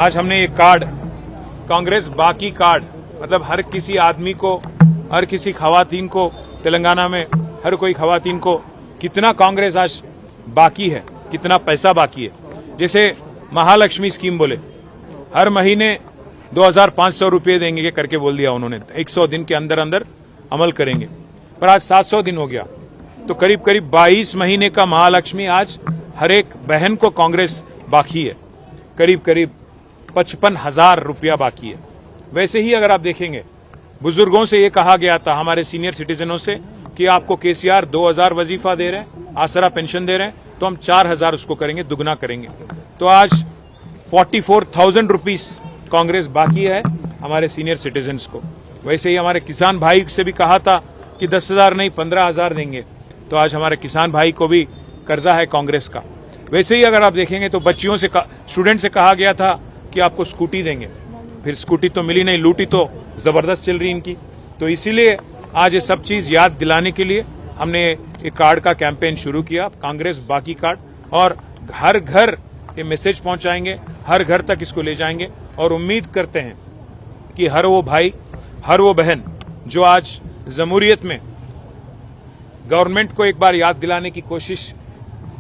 आज हमने एक कार्ड कांग्रेस बाकी कार्ड मतलब हर किसी आदमी को, हर किसी खवातीन को, तेलंगाना में हर कोई खवातीन को कितना कांग्रेस आज बाकी है, कितना पैसा बाकी है। जैसे महालक्ष्मी स्कीम बोले हर महीने 2500 रुपये देंगे करके बोल दिया उन्होंने, 100 दिन के अंदर अंदर अमल करेंगे, पर आज 700 दिन हो गया तो करीब करीब 22 महीने का महालक्ष्मी आज हर एक बहन को कांग्रेस बाकी है, करीब करीब 55,000 रुपया बाकी है। वैसे ही अगर आप देखेंगे बुजुर्गों से ये कहा गया था, हमारे सीनियर सिटीजनों से, कि आपको केसीआर 2000 वजीफा दे रहे हैं, आसरा पेंशन दे रहे हैं, तो हम 4000 उसको करेंगे, दुगना करेंगे। तो आज 44,000 रुपीस कांग्रेस बाकी है हमारे सीनियर सिटीजन्स को। वैसे ही हमारे किसान भाई से भी कहा था कि 10,000 नहीं 15,000 देंगे, तो आज हमारे किसान भाई को भी कर्जा है कांग्रेस का। वैसे ही अगर आप देखेंगे तो बच्चियों से, स्टूडेंट से कहा गया था कि आपको स्कूटी देंगे, फिर स्कूटी तो मिली नहीं, लूटी तो जबरदस्त चल रही इनकी। तो इसीलिए आज ये सब चीज याद दिलाने के लिए हमने एक कार्ड का कैंपेन शुरू किया, कांग्रेस बाकी कार्ड, और हर घर ये मैसेज पहुंचाएंगे, हर घर तक इसको ले जाएंगे और उम्मीद करते हैं कि हर वो भाई, हर वो बहन जो आज जमहूरियत में गवर्नमेंट को एक बार याद दिलाने की कोशिश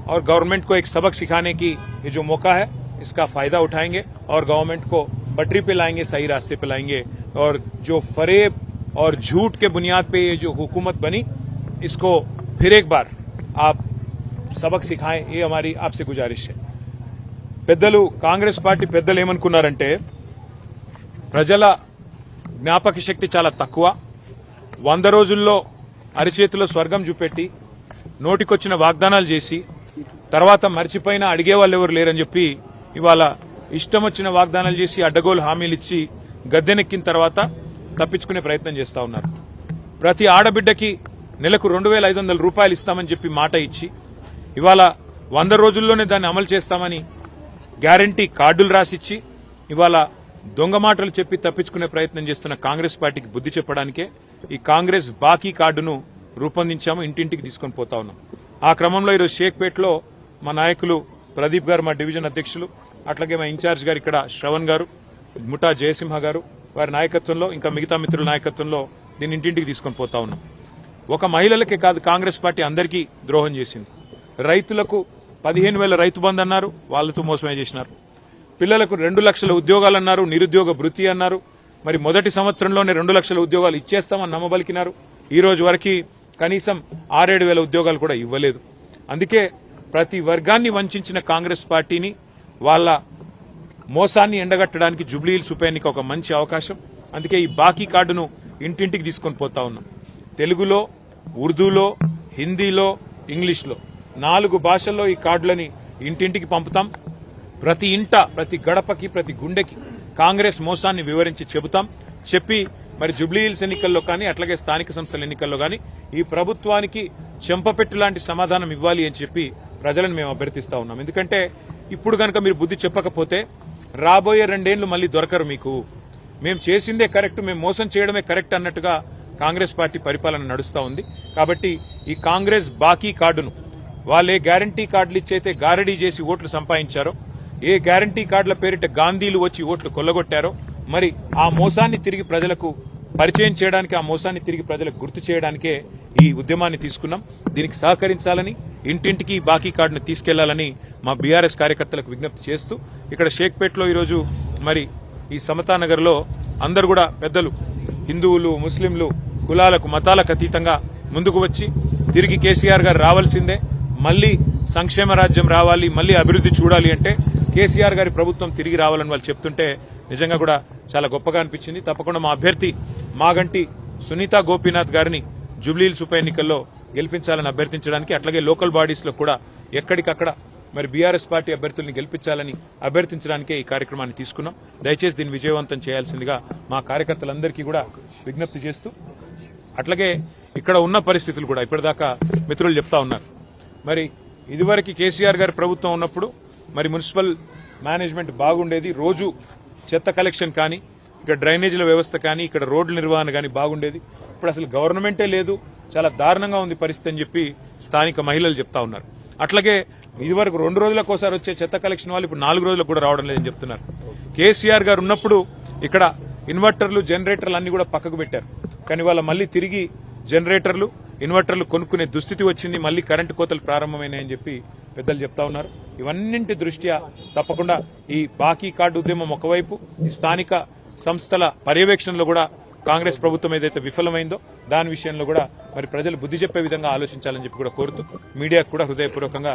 और गवर्नमेंट को एक सबक सिखाने की ये जो मौका है, इसका फायदा उठाएंगे और गवर्नमेंट को पटरी पे लाएंगे, सही रास्ते पे लाएंगे। और जो फरेब और झूठ के बुनियाद पे ये जो हुकूमत बनी, इसको फिर एक बार आप सबक सिखाएं, ये हमारी आपसे गुजारिश है। పెద్దలు కాంగ్రెస్ పార్టీ పెద్దలు ఏమనుకున్నారంటే ప్రజల జ్ఞాపక శక్తి చాలా తక్కువ, 100 రోజుల్లో అరిచేతిలో స్వర్గం చూపెట్టి నోటికొచ్చిన వాగ్దానాలు చేసి తర్వాత మర్చిపోయినా అడిగే వాళ్ళు ఎవరు లేరని చెప్పి ఇవాళ ఇష్టం వచ్చిన వాగ్దానాలు చేసి అడ్డగోలు హామీలు ఇచ్చి గద్దెనెక్కిన తర్వాత తప్పించుకునే ప్రయత్నం చేస్తా ఉన్నారు। ప్రతి ఆడబిడ్డకి నెలకు 2,500 రూపాయలు ఇస్తామని చెప్పి మాట ఇచ్చి ఇవాళ 100 రోజుల్లోనే దాన్ని అమలు చేస్తామని గ్యారంటీ కార్డులు రాసిచ్చి ఇవాళ దొంగ మాటలు చెప్పి తప్పించుకునే ప్రయత్నం చేస్తున్న కాంగ్రెస్ పార్టీకి బుద్ధి చెప్పడానికే ఈ కాంగ్రెస్ బాకీ కార్డును రూపొందించాము, ఇంటింటికి తీసుకొని పోతా ఉన్నాం। ఆ క్రమంలో ఈరోజు షేక్పేటలో మా నాయకులు ప్రదీప్ గారు, మా డివిజన్ అధ్యక్షులు, అట్లాగే మా ఇన్ఛార్జ్ గారు ఇక్కడ శ్రవణ్ గారు, ముఠా జయసింహ గారు, వారి నాయకత్వంలో ఇంకా మిగతా మిత్రుల నాయకత్వంలో దీన్ని ఇంటింటికి తీసుకొని పోతా ఉన్నాం। ఒక మహిళలకే కాదు, కాంగ్రెస్ పార్టీ అందరికీ ద్రోహం చేసింది। రైతులకు 15,000 రైతు బంధు అన్నారు, వాళ్ళతో మోసమే చేసినారు। పిల్లలకు 2 లక్షల ఉద్యోగాలు అన్నారు, నిరుద్యోగ భృతి అన్నారు, మరి మొదటి సంవత్సరంలోనే 2 లక్షల ఉద్యోగాలు ఇచ్చేస్తామని నమ్మబలికినారు। ఈ రోజు వరకు కనీసం 6-7 వేల ఉద్యోగాలు కూడా ఇవ్వలేదు। అందుకే ప్రతి వర్గాన్ని వంచిన కాంగ్రెస్ పార్టీని, వాళ్ళ మోసాన్ని ఎండగట్టడానికి జూబ్లీహిల్స్ ఉప ఎన్నిక ఒక మంచి అవకాశం। అందుకే ఈ బాకీ కార్డును ఇంటింటికి తీసుకొని పోతా ఉన్నాం। తెలుగులో, ఉర్దూలో, హిందీలో, ఇంగ్లీష్లో 4 భాషల్లో ఈ కార్డులని ఇంటింటికి పంపుతాం। ప్రతి ఇంట, ప్రతి గడపకి, ప్రతి గుండెకి కాంగ్రెస్ మోసాన్ని వివరించి చెబుతాం। చెప్పి మరి జూబ్లీహిల్స్ ఎన్నికల్లో కానీ అట్లాగే స్థానిక సంస్థల ఎన్నికల్లో కానీ ఈ ప్రభుత్వానికి చెంపపెట్టు లాంటి సమాధానం ఇవ్వాలి అని చెప్పి ప్రజలను మేము అభ్యర్థిస్తా ఉన్నాం। ఎందుకంటే ఇప్పుడు గనక మీరు బుద్ధి చెప్పకపోతే రాబోయే 2 ఏళ్లు మళ్లీ దొరకరు మీకు। మేము చేసిందే కరెక్ట్, మేము మోసం చేయడమే కరెక్ట్ అన్నట్టుగా కాంగ్రెస్ పార్టీ పరిపాలన నడుస్తా ఉంది। కాబట్టి ఈ కాంగ్రెస్ బాకీ కార్డును వాళ్ళే గ్యారంటీ కార్డులు ఇచ్చైతే గారడీ చేసి ఓట్లు సంపాదించారో, ఏ గ్యారంటీ కార్డుల పేరిట గాంధీలు వచ్చి ఓట్లు కొల్లగొట్టారో, మరి ఆ మోసాన్ని తిరిగి ప్రజలకు పరిచయం చేయడానికి, ఆ మోసాన్ని తిరిగి ప్రజలకు గుర్తు చేయడానికే ఈ ఉద్యమాన్ని తీసుకున్నాం। దీనికి సహకరించాలని, ఇంటింటికి బాకీ కార్డును తీసుకెళ్లాలని మా బీఆర్ఎస్ కార్యకర్తలకు విజ్ఞప్తి చేస్తూ, ఇక్కడ షేక్పేటలో ఈరోజు మరి ఈ సమతానగర్ లో అందరూ కూడా పెద్దలు, హిందువులు, ముస్లింలు, కులాలకు మతాలకు అతీతంగా ముందుకు వచ్చి తిరిగి కేసీఆర్ గారు రావాల్సిందే, మళ్లీ సంక్షేమ రాజ్యం రావాలి, మళ్లీ అభివృద్ధి చూడాలి అంటే కేసీఆర్ గారి ప్రభుత్వం తిరిగి రావాలని వాళ్ళు చెప్తుంటే నిజంగా కూడా చాలా గొప్పగా అనిపించింది। తప్పకుండా మా అభ్యర్థి మాగంటి సునీతా గోపీనాథ్ గారిని జూబ్లీహిల్స్ ఉప ఎన్నికల్లో గెలిపించాలని అభ్యర్థించడానికి, అట్లాగే లోకల్ బాడీస్ లో కూడా ఎక్కడికక్కడ మరి బీఆర్ఎస్ పార్టీ అభ్యర్థుల్ని గెలిపించాలని అభ్యర్థించడానికే ఈ కార్యక్రమాన్ని తీసుకున్నాం। దయచేసి దీన్ని విజయవంతం చేయాల్సిందిగా మా కార్యకర్తలందరికీ కూడా విజ్ఞప్తి చేస్తూ, అట్లాగే ఇక్కడ ఉన్న పరిస్థితులు కూడా ఇప్పటిదాకా మిత్రులు చెప్తా ఉన్నారు। మరి ఇదివరకు కేసీఆర్ గారి ప్రభుత్వం ఉన్నప్పుడు మరి మున్సిపల్ మేనేజ్మెంట్ బాగుండేది, రోజు చెత్త కలెక్షన్ కానీ, ఇక్కడ డ్రైనేజీల వ్యవస్థ కానీ, ఇక్కడ రోడ్ల నిర్వహణ కానీ బాగుండేది। ఇప్పుడు అసలు గవర్నమెంటే లేదు, చాలా దారుణంగా ఉంది పరిస్థితి అని చెప్పి స్థానిక మహిళలు చెప్తా ఉన్నారు। అట్లాగే ఇదివరకు 2 రోజులకోసారి వచ్చే చెత్త కలెక్షన్ వాళ్ళు ఇప్పుడు 4 రోజులకు కూడా రావడం లేదని చెప్తున్నారు. కేసీఆర్ గారు ఉన్నప్పుడు ఇక్కడ ఇన్వర్టర్లు జనరేటర్లు అన్ని కూడా పక్కకు పెట్టారు. కానీ వాళ్ళ మళ్లీ తిరిగి జనరేటర్లు ఇన్వర్టర్లు కొనుక్కునే దుస్థితి వచ్చింది. మళ్లీ కరెంటు కోతలు ప్రారంభమైనాయని చెప్పి పెద్దలు చెప్తా ఉన్నారు. ఇవన్నింటి దృష్ట్యా తప్పకుండా ఈ బాకీ కార్డు ఉద్యమం ఒకవైపు, ఈ స్థానిక సంస్థల పర్యవేక్షణలో కూడా కాంగ్రెస్ ప్రభుత్వం ఏదైతే విఫలమైందో దాని విషయంలో కూడా మరి ప్రజలు బుద్ధి చెప్పే విధంగా ఆలోచించాలని చెప్పి కూడా కోరుతూ మీడియాకు కూడా హృదయపూర్వకంగా